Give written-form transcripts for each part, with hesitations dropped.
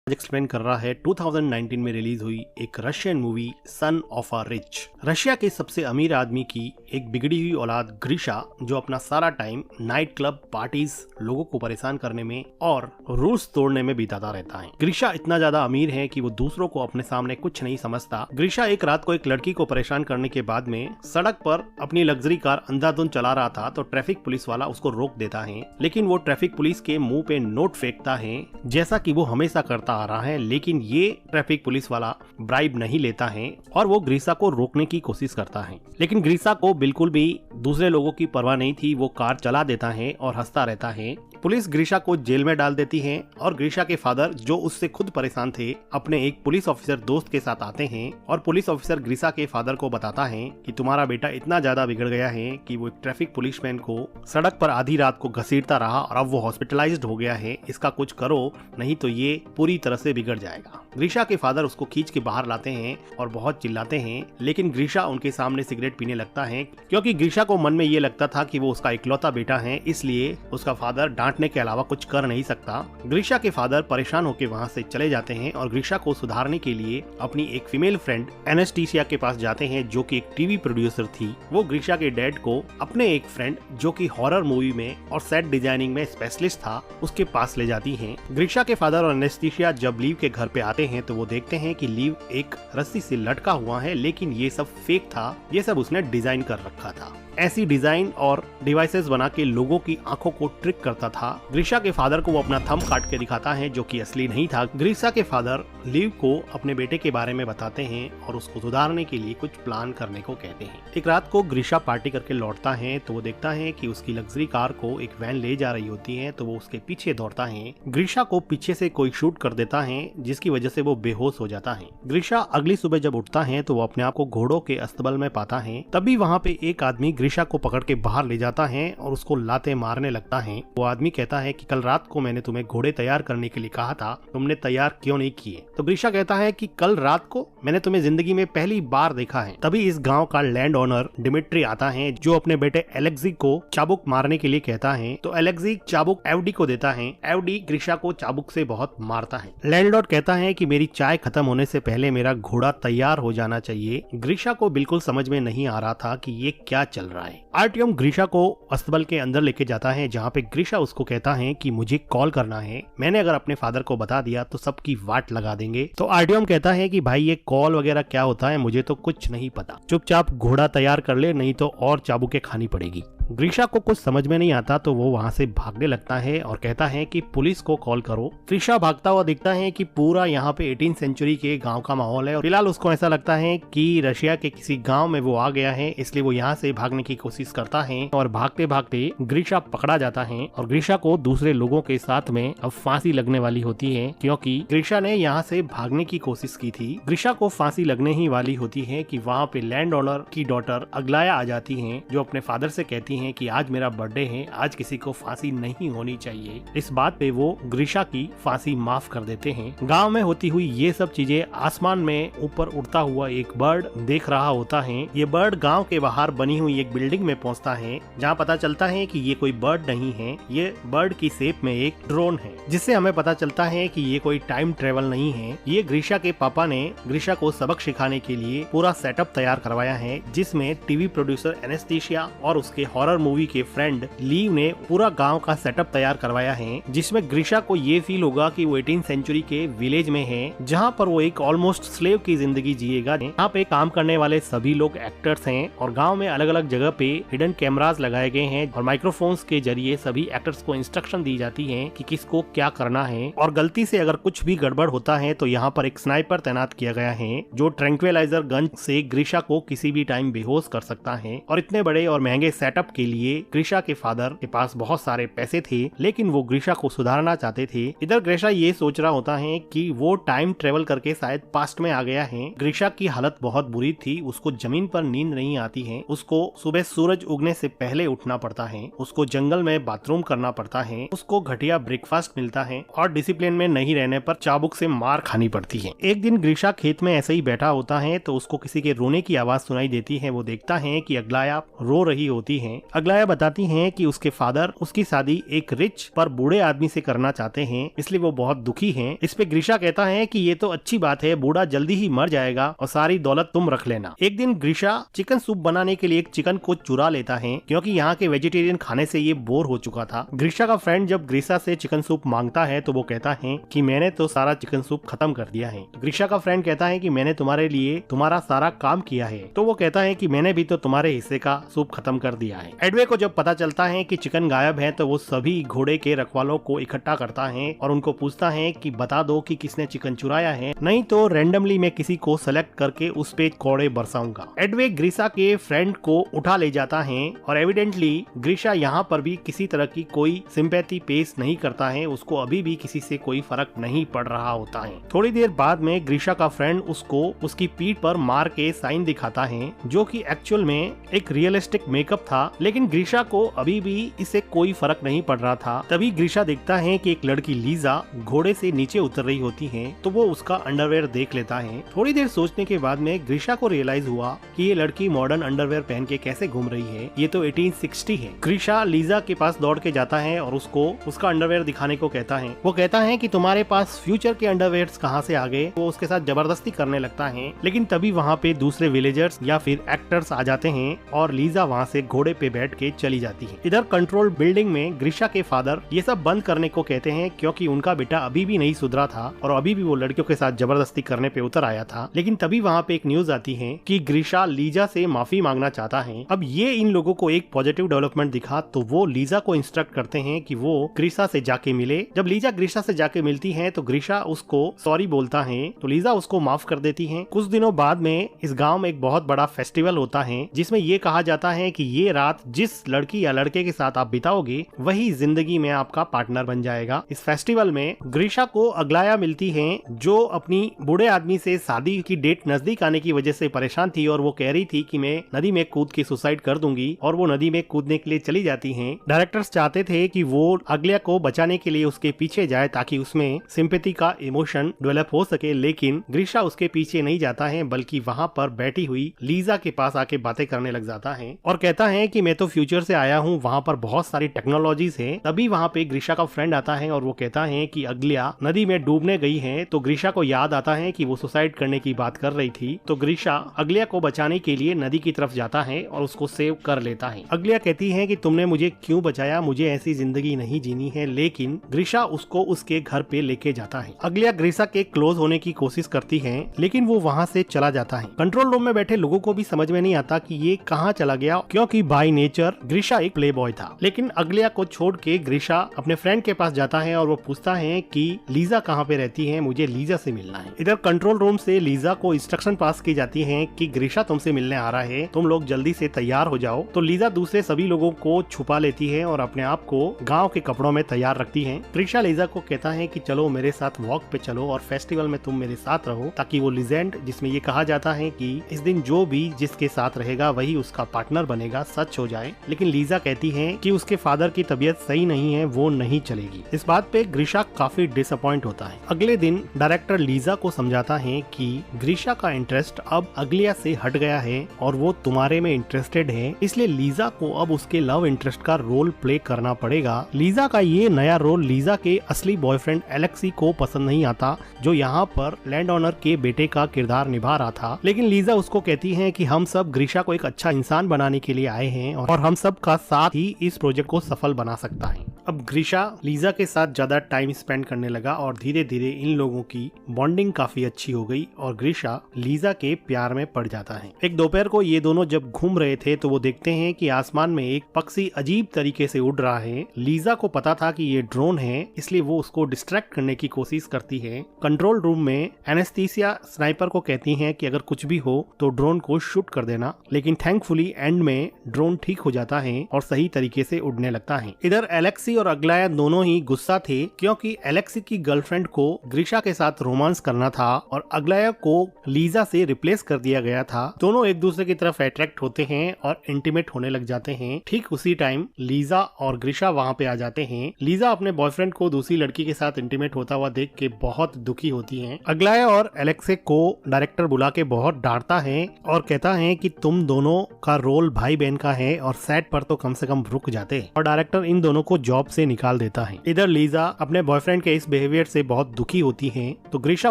Explain कर रहा है 2019 में रिलीज हुई एक Russian movie son of a rich. Russia के सबसे अमीर आदमी की एक बिगड़ी हुई औलाद ग्रीशा, जो अपना सारा टाइम नाइट क्लब पार्टीज, लोगों को परेशान करने में और रूल्स तोड़ने में बिताता रहता है। ग्रीशा इतना ज्यादा अमीर है कि वो दूसरों को अपने सामने कुछ नहीं समझता। ग्रीशा एक रात को एक लड़की को परेशान करने के बाद में सड़क पर अपनी लग्जरी कार अंधाधुंध चला रहा था तो ट्रैफिक पुलिस वाला उसको रोक देता है, लेकिन वो ट्रैफिक पुलिस के मुंह पे नोट फेंकता है जैसा कि वो हमेशा करता आ रहा है। लेकिन ये ट्रैफिक पुलिस वाला ब्राइब नहीं लेता है और वो ग्रीशा को रोकने की कोशिश करता है, लेकिन ग्रीशा को बिल्कुल भी दूसरे लोगों की परवाह नहीं थी। वो कार चला देता है और हंसता रहता है। पुलिस ग्रीशा को जेल में डाल देती है और ग्रीशा के फादर, जो उससे खुद परेशान थे, अपने एक पुलिस ऑफिसर दोस्त के साथ आते हैं और पुलिस ऑफिसर ग्रीशा के फादर को बताता है कि तुम्हारा बेटा इतना ज्यादा बिगड़ गया है कि वो एक ट्रैफिक पुलिसमैन को सड़क पर आधी रात को घसीटता रहा और अब वो हॉस्पिटलाइज्ड हो गया है। इसका कुछ करो, नहीं तो ये पूरी तरह से बिगड़ जाएगा। ग्रीशा के फादर उसको खींच के बाहर लाते हैं और बहुत चिल्लाते हैं, लेकिन ग्रीशा उनके सामने सिगरेट पीने लगता है क्योंकि ग्रीशा को मन में ये लगता था कि वो उसका इकलौता बेटा है, इसलिए उसका फादर डांटने के अलावा कुछ कर नहीं सकता। ग्रीशा के फादर परेशान होकर वहाँ से चले जाते हैं और ग्रीशा को सुधारने के लिए अपनी एक फीमेल फ्रेंड एनेस्टीसिया के पास जाते हैं, जो कि एक टीवी प्रोड्यूसर थी। वो ग्रीशा के डैड को अपने एक फ्रेंड, जो कि हॉरर मूवी में और सेट डिजाइनिंग में स्पेशलिस्ट था, उसके पास ले जाती हैं। ग्रीशा के फादर और एनेस्टीसिया जब लीव के घर पे आते हैं तो वो देखते हैं कि लीव एक रस्सी से लटका हुआ है, लेकिन ये सब फेक था, ये सब उसने डिजाइन कर रखा था। ऐसी डिजाइन और डिवाइसेस बना के लोगों की आंखों को ट्रिक करता था। ग्रीशा के फादर को वो अपना थंब काट के दिखाता है, जो कि असली नहीं था। ग्रीशा के फादर लीव को अपने बेटे के बारे में बताते हैं और उसको सुधारने के लिए कुछ प्लान करने को कहते हैं। एक रात को ग्रीशा पार्टी करके लौटता है तो वो देखता है कि उसकी लग्जरी कार को एक वैन ले जा रही होती है, तो वो उसके पीछे दौड़ता है। ग्रीशा को पीछे से कोई शूट कर देता है, जिसकी वजह से वो बेहोश हो जाता है। ग्रीशा अगली सुबह जब उठता है तो वो अपने आप को घोड़ों के अस्तबल में पाता है। तभी वहाँ पे एक आदमी ग्रीशा को पकड़ के बाहर ले जाता है और उसको लाते मारने लगता है। वो आदमी कहता है कि कल रात को मैंने तुम्हें घोड़े तैयार करने के लिए कहा था, तुमने तैयार क्यों नहीं किए? तो ग्रीशा कहता है कि कल रात को मैंने तुम्हें जिंदगी में पहली बार देखा है। तभी इस गांव का लैंड ओनर डिमिट्री आता है, जो अपने बेटे एलेक्सी को चाबुक मारने के लिए कहता है। तो एलेक्सी चाबुक एवडी को देता है। एवडी ग्रीशा को चाबुक से बहुत मारता है। लैंडलॉर्ड कहता है कि मेरी चाय खत्म होने से पहले मेरा घोड़ा तैयार हो जाना चाहिए। ग्रीशा को बिल्कुल समझ में नहीं आ रहा था कि ये क्या चल रहा है। आर्टियम ग्रीशा को अस्तबल के अंदर लेके जाता है, जहाँ पे ग्रीशा उसको कहता है कि मुझे कॉल करना है, मैंने अगर अपने फादर को बता दिया तो सबकी वाट लगा देंगे। तो आर्टियम कहता है कि भाई ये कॉल वगैरह क्या होता है, मुझे तो कुछ नहीं पता, चुपचाप घोड़ा तैयार कर ले, नहीं तो और चाबुकें खानी पड़ेगी। ग्रीशा को कुछ समझ में नहीं आता तो वो वहाँ से भागने लगता है और कहता है कि पुलिस को कॉल करो। ग्रीशा भागता हुआ दिखता है कि पूरा यहाँ पे 18वीं सेंचुरी के गांव का माहौल है और फिलहाल उसको ऐसा लगता है कि रशिया के किसी गांव में वो आ गया है, इसलिए वो यहाँ से भागने की कोशिश करता है और भागते भागते ग्रीशा पकड़ा जाता है और ग्रीशा को दूसरे लोगों के साथ में अब फांसी लगने वाली होती है, क्योंकि ग्रीशा ने यहाँ से भागने की कोशिश की थी। ग्रीशा को फांसी लगने ही वाली होती है कि वहाँ पे लैंड ओनर की डॉटर अग्लाया आ जाती है, जो अपने फादर से कहती हैं कि आज मेरा बर्थडे है, आज किसी को फांसी नहीं होनी चाहिए। इस बात पे वो ग्रीशा की फांसी माफ कर देते हैं। गांव में होती हुई ये सब चीजें आसमान में ऊपर उड़ता हुआ एक बर्ड देख रहा होता है। ये बर्ड गांव के बाहर बनी हुई एक बिल्डिंग में पहुंचता है, जहां पता चलता है कि ये कोई बर्ड नहीं है, ये बर्ड की शेप में एक ड्रोन है, जिससे हमें पता चलता है कि ये कोई टाइम ट्रेवल नहीं है। ये ग्रीशा के पापा ने ग्रीशा को सबक सिखाने के लिए पूरा सेटअप तैयार करवाया है, जिसमें टीवी प्रोड्यूसर एनेस्टीसिया और उसके हॉरर मूवी के फ्रेंड लीव ने पूरा गांव का सेटअप तैयार करवाया है, जिसमें ग्रीशा को ये फील होगा कि वो 18वीं सेंचुरी के विलेज में है, जहां पर वो एक ऑलमोस्ट स्लेव की जिंदगी जिएगा। यहाँ पे काम करने वाले सभी लोग एक्टर्स हैं और गांव में अलग अलग जगह पे हिडन कैमरास लगाए गए हैं और माइक्रोफोन्स के जरिए सभी एक्टर्स को इंस्ट्रक्शन दी जाती है कि किसको क्या करना है, और गलती से अगर कुछ भी गड़बड़ होता है तो यहाँ पर एक स्नाइपर तैनात किया गया है, जो ट्रैंक्विलाइजर गन से ग्रीशा को किसी भी टाइम बेहोश कर सकता है। और इतने बड़े और महंगे सेटअप के लिए ग्रीशा के फादर के पास बहुत सारे पैसे थे, लेकिन वो ग्रीशा को सुधारना चाहते थे। इधर ग्रीशा ये सोच रहा होता है कि वो टाइम ट्रेवल करके शायद पास्ट में आ गया है। ग्रीशा की हालत बहुत बुरी थी, उसको जमीन पर नींद नहीं आती है, उसको सुबह सूरज उगने से पहले उठना पड़ता है, उसको जंगल में बाथरूम करना पड़ता है, उसको घटिया ब्रेकफास्ट मिलता है और डिसिप्लिन में नहीं रहने पर चाबुक से मार खानी पड़ती है। एक दिन ग्रीशा खेत में ऐसे ही बैठा होता है तो उसको किसी के रोने की आवाज सुनाई देती है। वो देखता है कि अग्लाया रो रही होती है अग्लाया बताती हैं कि उसके फादर उसकी शादी एक रिच पर बूढ़े आदमी से करना चाहते हैं, इसलिए वो बहुत दुखी हैं। इस पे ग्रीशा कहता है कि ये तो अच्छी बात है, बूढ़ा जल्दी ही मर जाएगा और सारी दौलत तुम रख लेना। एक दिन ग्रीशा चिकन सूप बनाने के लिए एक चिकन को चुरा लेता है, क्योंकि यहाँ के वेजिटेरियन खाने से ये बोर हो चुका था। ग्रीशा का फ्रेंड जब ग्रीशा से चिकन सूप मांगता है तो वो कहता है कि मैंने तो सारा चिकन सूप खत्म कर दिया है। ग्रीशा का फ्रेंड कहता है कि मैंने तुम्हारे लिए तुम्हारा सारा काम किया है, तो वो कहता है कि मैंने भी तो तुम्हारे हिस्से का सूप खत्म कर दिया है। एडवे को जब पता चलता है कि चिकन गायब है तो वो सभी घोड़े के रखवालों को इकट्ठा करता है और उनको पूछता है कि बता दो कि किसने चिकन चुराया है, नहीं तो रैंडमली मैं किसी को सेलेक्ट करके उस पे कोड़े बरसाऊंगा। एडवे ग्रीशा के फ्रेंड को उठा ले जाता है और एविडेंटली ग्रीशा यहाँ पर भी किसी तरह की कोई सिंपैथी पेश नहीं करता है, उसको अभी भी किसी से कोई फर्क नहीं पड़ रहा होता है। थोड़ी देर बाद में ग्रीशा का फ्रेंड उसको उसकी पीठ पर मार के साइन दिखाता है, जो कि एक्चुअल में एक रियलिस्टिक मेकअप था, लेकिन ग्रीशा को अभी भी इससे कोई फर्क नहीं पड़ रहा था। तभी ग्रीशा देखता है कि एक लड़की लीजा घोड़े से नीचे उतर रही होती है, तो वो उसका अंडरवेयर देख लेता है। थोड़ी देर सोचने के बाद में ग्रीशा को रियलाइज हुआ कि ये लड़की मॉडर्न अंडरवेयर पहन के कैसे घूम रही है, ये तो 1860 है। ग्रीशा लीजा के पास दौड़ के जाता है और उसको उसका अंडरवेयर दिखाने को कहता है। वो कहता है कि तुम्हारे पास फ्यूचर के अंडरवेयर्स कहाँ से आ गए। वो उसके साथ जबरदस्ती करने लगता है, लेकिन तभी वहाँ पे दूसरे विलेजर्स या फिर एक्टर्स आ जाते हैं और लीजा वहाँ से घोड़े पे बैठ के चली जाती है। इधर कंट्रोल बिल्डिंग में ग्रीशा के फादर ये सब बंद करने को कहते हैं, क्योंकि उनका बेटा अभी भी नहीं सुधरा था और अभी भी वो लड़कियों के साथ जबरदस्ती करने पे उतर आया था। लेकिन तभी वहाँ पे एक न्यूज आती है कि ग्रीशा लीजा से माफी मांगना चाहता है। अब ये इन लोगों को एक पॉजिटिव डेवलपमेंट दिखा, तो वो लीजा को इंस्ट्रक्ट करते हैं कि वो ग्रीशा से जाके मिले। जब लीजा ग्रीशा से जाके मिलती है तो ग्रीशा उसको सॉरी बोलता है, तो लीजा उसको माफ कर देती है। कुछ दिनों बाद में इस गाँव में एक बहुत बड़ा फेस्टिवल होता है, जिसमें ये कहा जाता है कि ये रात जिस लड़की या लड़के के साथ आप बिताओगे वही जिंदगी में आपका पार्टनर बन जाएगा। इस फेस्टिवल में ग्रीशा को अग्लाया मिलती है, जो अपनी बूढ़े आदमी से शादी की डेट नजदीक आने की वजह से परेशान थी और वो कह रही थी कि मैं नदी में कूद के सुसाइड कर दूंगी, और वो नदी में कूदने के लिए चली जाती हैं। डायरेक्टर्स चाहते थे कि वो अग्लाया को बचाने के लिए उसके पीछे जाए ताकि उसमें सिंपैथी का इमोशन डेवलप हो सके, लेकिन ग्रीशा उसके पीछे नहीं जाता है, बल्कि वहाँ पर बैठी हुई लीजा के पास आके बातें करने लग जाता है और कहता है कि मैं तो फ्यूचर से आया हूँ, वहाँ पर बहुत सारी टेक्नोलॉजीज है। तभी वहाँ पे ग्रीशा का फ्रेंड आता है और वो कहता है कि अग्लाया नदी में डूबने गई है, तो ग्रीशा को याद आता है कि वो सुसाइड करने की बात कर रही थी। तो ग्रीशा अग्लाया को बचाने के लिए नदी की तरफ जाता है और उसको सेव कर लेता है। अग्लाया कहती है कि तुमने मुझे क्यों बचाया, मुझे ऐसी जिंदगी नहीं जीनी है, लेकिन ग्रीशा उसको उसके घर पे लेके जाता है। अग्लाया ग्रीशा के क्लोज होने की कोशिश करती है, लेकिन वो वहाँ से चला जाता है। कंट्रोल रूम में बैठे लोगों को भी समझ में नहीं आता कि ये कहाँ चला गया, क्योंकि बाय नेचर ग्रीशा एक प्ले बॉय था। लेकिन अग्लाया को छोड़ के ग्रीशा अपने फ्रेंड के पास जाता है और वो पूछता है कि लीजा कहाँ पे रहती है, मुझे लीजा से मिलना है। इधर कंट्रोल रूम से लीजा को इंस्ट्रक्शन पास की जाती है कि ग्रीशा तुमसे मिलने आ रहा है, तुम लोग जल्दी से तैयार हो जाओ। तो लीजा दूसरे सभी लोगों को छुपा लेती है और अपने आप को गाँव के कपड़ों में तैयार रखती है। ग्रीशा लीजा को कहता है कि चलो मेरे साथ वॉक पे चलो और फेस्टिवल में तुम मेरे साथ रहो, ताकि वो लीजेंड जिसमें ये कहा जाता है कि इस दिन जो भी जिसके साथ रहेगा वही उसका पार्टनर बनेगा सच हो जाए। लेकिन लीजा कहती है कि उसके फादर की तबीयत सही नहीं है, वो नहीं चलेगी। इस बात पे ग्रीशा काफी डिसअपॉइंट होता है। अगले दिन डायरेक्टर लीजा को समझाता है कि ग्रीशा का इंटरेस्ट अब अग्लाया से हट गया है और वो तुम्हारे में इंटरेस्टेड है, इसलिए लीजा को अब उसके लव इंटरेस्ट का रोल प्ले करना पड़ेगा। लीजा का ये नया रोल लीजा के असली बॉयफ्रेंड एलेक्सी को पसंद नहीं आता, जो यहाँ पर लैंड ओनर के बेटे का किरदार निभा रहा था। लेकिन लीजा उसको कहती है कि हम सब ग्रीशा को एक अच्छा इंसान बनाने के लिए आए हैं और हम सब का साथ ही इस प्रोजेक्ट को सफल बना सकता है। अब ग्रीशा लीजा के साथ ज्यादा टाइम स्पेंड करने लगा और धीरे धीरे इन लोगों की बॉन्डिंग काफी अच्छी हो गई और ग्रीशा लीजा के प्यार में पड़ जाता है। एक दोपहर को ये दोनों जब घूम रहे थे तो वो देखते हैं कि आसमान में एक पक्षी अजीब तरीके से उड़ रहा है। लीजा को पता था कि ये ड्रोन है, इसलिए वो उसको डिस्ट्रैक्ट करने की कोशिश करती है। कंट्रोल रूम में एनेस्थीसिया स्नाइपर को कहती है कि अगर कुछ भी हो तो ड्रोन को शूट कर देना, लेकिन थैंकफुली एंड में ड्रोन ठीक हो जाता है और सही तरीके से उड़ने लगता है। इधर एलेक्सी और अग्लाया दोनों ही गुस्सा थे, क्योंकि एलेक्सी की गर्लफ्रेंड को ग्रीशा के साथ रोमांस करना था और अग्लाया को लीजा से रिप्लेस कर दिया गया था। दोनों एक दूसरे की तरफ अट्रैक्ट होते हैं और इंटीमेट होने लग जाते हैं। ठीक उसी टाइम लीजा और ग्रीशा वहाँ पे आ जाते हैं। लीजा अपने बॉयफ्रेंड को दूसरी लड़की के साथ इंटीमेट होता हुआ देख के बहुत दुखी होती है। अग्लाया और एलेक्सी को डायरेक्टर बुला के बहुत डांटता है और कहता है कि तुम दोनों का रोल भाई बहन का है हैं और सेट पर तो कम से कम रुक जाते हैं और डायरेक्टर इन दोनों को जॉब से निकाल देता है। इधर लीजा अपने बॉयफ्रेंड के इस बिहेवियर से बहुत दुखी होती है, तो ग्रीशा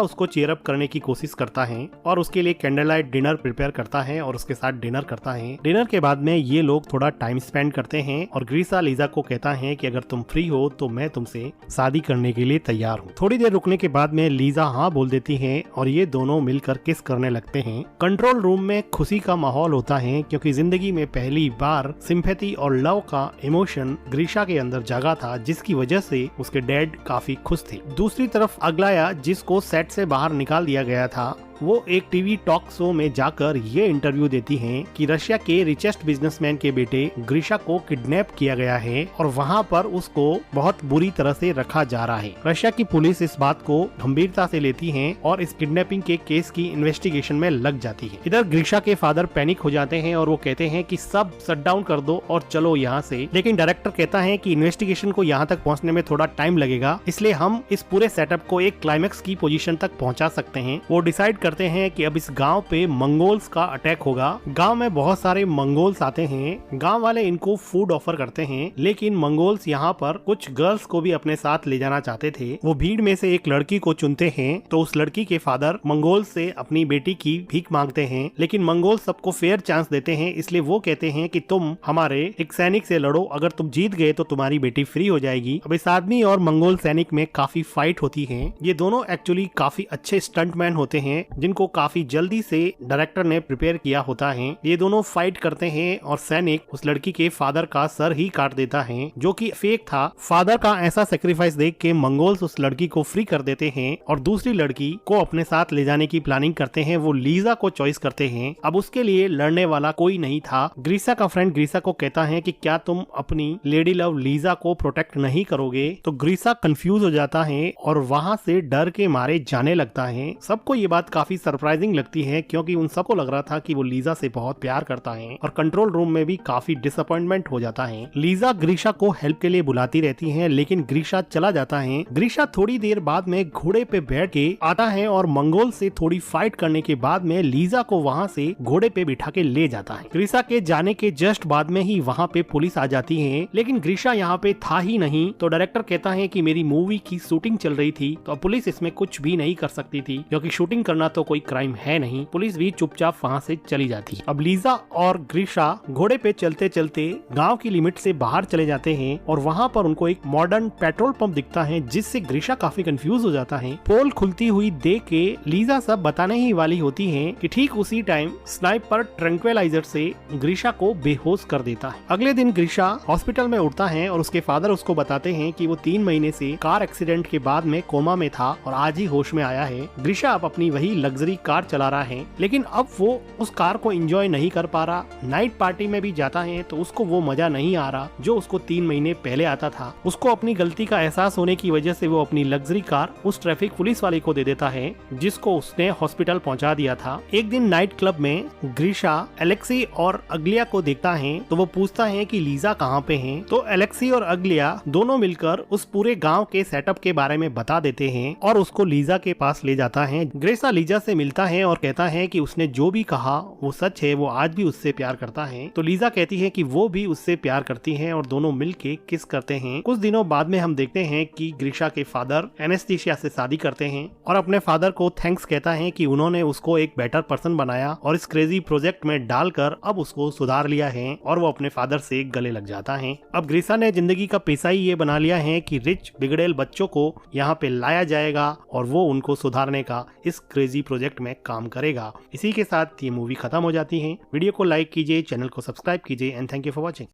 उसको चीयर अप करने की कोशिश करता है और उसके लिए कैंडल लाइट डिनर प्रिपेयर करता है और उसके साथ डिनर करता है। डिनर के बाद में ये लोग थोड़ा टाइम स्पेंड करते हैं और ग्रीशा लीजा को कहता है कि अगर तुम फ्री हो तो मैं तुमसे शादी करने के लिए तैयार हूँ। थोड़ी देर रुकने के बाद में लीजा हाँ बोल देती है और ये दोनों मिलकर किस करने लगते हैं। कंट्रोल रूम में खुशी का माहौल होता है क्योंकि जिंदगी में पहली बार सिंपैथी और लव का इमोशन ग्रीशा के अंदर जागा था, जिसकी वजह से उसके डैड काफी खुश थे। दूसरी तरफ अगलाया, जिसको सेट से बाहर निकाल दिया गया था, वो एक टीवी टॉक शो में जाकर ये इंटरव्यू देती हैं कि रशिया के रिचेस्ट बिजनेसमैन के बेटे ग्रीशा को किडनैप किया गया है और वहाँ पर उसको बहुत बुरी तरह से रखा जा रहा है। रशिया की पुलिस इस बात को गंभीरता से लेती है और इस किडनैपिंग के केस की इन्वेस्टिगेशन में लग जाती है। इधर ग्रीशा के फादर पैनिक हो जाते हैं और वो कहते हैं कि सब शट डाउन कर दो और चलो यहाँ से, लेकिन डायरेक्टर कहता है कि इन्वेस्टिगेशन को यहाँ तक पहुँचने में थोड़ा टाइम लगेगा, इसलिए हम इस पूरे सेटअप को एक क्लाइमेक्स की पोजीशन तक पहुँचा सकते हैं। वो डिसाइड करते हैं कि अब इस गांव पे मंगोल्स का अटैक होगा। गांव में बहुत सारे मंगोल्स आते हैं। गांव वाले इनको फूड ऑफर करते हैं, लेकिन मंगोल्स यहाँ पर कुछ गर्ल्स को भी अपने साथ ले जाना चाहते थे। वो भीड़ में से एक लड़की को चुनते हैं, तो उस लड़की के फादर मंगोल्स से अपनी बेटी की भीख मांगते हैं, लेकिन मंगोल्स सबको फेयर चांस देते हैं, इसलिए वो कहते हैं कि तुम हमारे एक सैनिक से लड़ो, अगर तुम जीत गए तो तुम्हारी बेटी फ्री हो जाएगी। अब इस आदमी और मंगोल सैनिक में काफी फाइट होती है। ये दोनों एक्चुअली काफी अच्छे स्टंटमैन होते हैं, जिनको काफी जल्दी से डायरेक्टर ने प्रिपेयर किया होता है। ये दोनों फाइट करते हैं और सैनिक उस लड़की के फादर का सर ही काट देता है, जो कि फेक था। फादर का ऐसा सेक्रीफाइस देख के मंगोल्स उस लड़की को फ्री कर देते हैं और दूसरी लड़की को अपने साथ ले जाने की प्लानिंग करते हैं। वो लीजा को चॉइस करते हैं। अब उसके लिए लड़ने वाला कोई नहीं था। ग्रीशा का फ्रेंड ग्रीशा को कहता है कि क्या तुम अपनी लेडी लव लीजा को प्रोटेक्ट नहीं करोगे, तो ग्रीशा कंफ्यूज हो जाता है और वहाँ से डर के मारे जाने लगता है। सबको ये बात काफी सरप्राइजिंग लगती है क्योंकि उन सबको लग रहा था कि वो लीजा से बहुत प्यार करता है और कंट्रोल रूम में भी काफी डिसअपॉइंटमेंट हो जाता है। लीजा ग्रीशा को हेल्प के लिए बुलाती रहती है, लेकिन ग्रीशा चला जाता है। ग्रीशा थोड़ी देर बाद में घोड़े पे बैठ के आता है और मंगोल से थोड़ी फाइट करने के बाद में लीजा को वहाँ से घोड़े पे बिठा के ले जाता है। ग्रीशा के जाने के जस्ट बाद में ही वहाँ पे पुलिस आ जाती है, लेकिन ग्रीशा यहाँ पे था ही नहीं। तो डायरेक्टर कहता है कि मेरी मूवी की शूटिंग चल रही थी, तो पुलिस इसमें कुछ भी नहीं कर सकती थी क्योंकि शूटिंग करना तो कोई क्राइम है नहीं। पुलिस भी चुपचाप वहाँ से चली जाती है। अब लीजा और ग्रीशा घोड़े पे चलते चलते गांव की लिमिट से बाहर चले जाते हैं और वहाँ पर उनको एक मॉडर्न पेट्रोल पंप दिखता है, जिससे ग्रीशा काफी कंफ्यूज हो जाता है। पोल खुलती हुई देख के लीजा सब बताने ही वाली होती है कि ठीक उसी टाइम स्नाइपर ट्रैंक्विलाइजर से ग्रीशा को बेहोश कर देता है। अगले दिन ग्रीशा हॉस्पिटल में उठता है और उसके फादर उसको बताते हैं कि वो 3 महीने से कार एक्सीडेंट के बाद में कोमा में था और आज ही होश में आया है। ग्रीशा अब अपनी वही लग्जरी कार चला रहा है, लेकिन अब वो उस कार को एंजॉय नहीं कर पा रहा। नाइट पार्टी में भी जाता है तो उसको वो मजा नहीं आ रहा जो उसको 3 महीने पहले आता था। उसको अपनी गलती का एहसास होने की वजह से वो अपनी लग्जरी कार उस ट्रैफिक पुलिस वाले को दे देता है, जिसको उसने हॉस्पिटल पहुंचा दिया था। एक दिन नाइट क्लब में ग्रीशा एलेक्सी और अगलिया को देखता है, तो वो पूछता है कि लीजा कहाँ पे है। तो एलेक्सी और अगलिया दोनों मिलकर उस पूरे गाँव के सेटअप के बारे में बता देते हैं और उसको लीजा के पास ले जाता है। ग्रीशा लीजा से मिलता है और कहता है कि उसने जो भी कहा वो सच है, वो आज भी उससे प्यार करता है। तो लीजा कहती है कि वो भी उससे प्यार करती है और दोनों मिलके किस करते हैं। कुछ दिनों बाद में हम देखते हैं कि ग्रीशा के फादर एनेस्थीसिया से शादी करते हैं और अपने फादर को थैंक्स कहता है कि उन्होंने उसको एक बेटर पर्सन बनाया और इस क्रेजी प्रोजेक्ट में डालकर अब उसको सुधार लिया है, और वो अपने फादर से गले लग जाता है। अब ग्रीशा ने जिंदगी का पेशा ही ये बना लिया है कि रिच बिगड़ेल बच्चों को यहाँ पे लाया जाएगा और वो उनको सुधारने का इस क्रेजी प्रोजेक्ट में काम करेगा। इसी के साथ ये मूवी खत्म हो जाती है। वीडियो को लाइक कीजिए, चैनल को सब्सक्राइब कीजिए and thank you for watching.